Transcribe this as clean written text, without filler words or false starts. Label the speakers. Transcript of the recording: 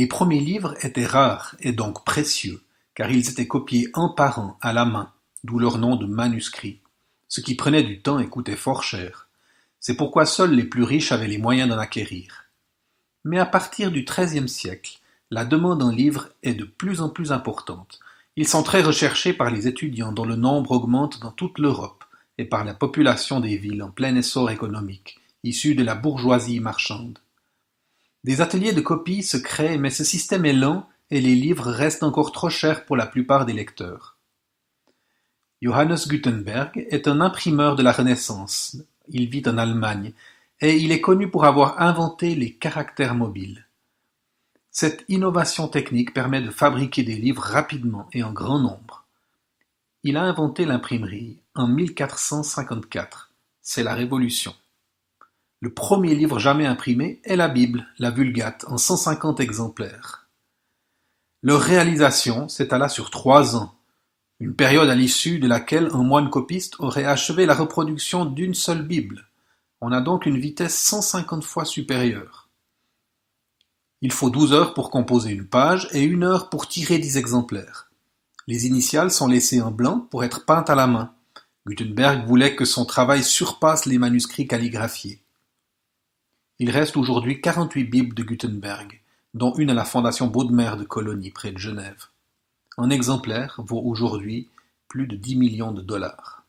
Speaker 1: Les premiers livres étaient rares et donc précieux, car ils étaient copiés un par un à la main, d'où leur nom de manuscrits, ce qui prenait du temps et coûtait fort cher. C'est pourquoi seuls les plus riches avaient les moyens d'en acquérir. Mais à partir du XIIIe siècle, la demande en livres est de plus en plus importante. Ils sont très recherchés par les étudiants dont le nombre augmente dans toute l'Europe et par la population des villes en plein essor économique, issue de la bourgeoisie marchande. Des ateliers de copie se créent, mais ce système est lent et les livres restent encore trop chers pour la plupart des lecteurs. Johannes Gutenberg est un imprimeur de la Renaissance. Il vit en Allemagne et il est connu pour avoir inventé les caractères mobiles. Cette innovation technique permet de fabriquer des livres rapidement et en grand nombre. Il a inventé l'imprimerie en 1454. C'est la Révolution. Le premier livre jamais imprimé est la Bible, la Vulgate, en 150 exemplaires. Leur réalisation s'étala sur 3 ans, une période à l'issue de laquelle un moine copiste aurait achevé la reproduction d'une seule Bible. On a donc une vitesse 150 fois supérieure. Il faut 12 heures pour composer une page et 1 heure pour tirer 10 exemplaires. Les initiales sont laissées en blanc pour être peintes à la main. Gutenberg voulait que son travail surpasse les manuscrits calligraphiés. Il reste aujourd'hui 48 Bibles de Gutenberg, dont une à la Fondation Baudemer de Colonie, près de Genève. Un exemplaire vaut aujourd'hui plus de 10 millions de dollars.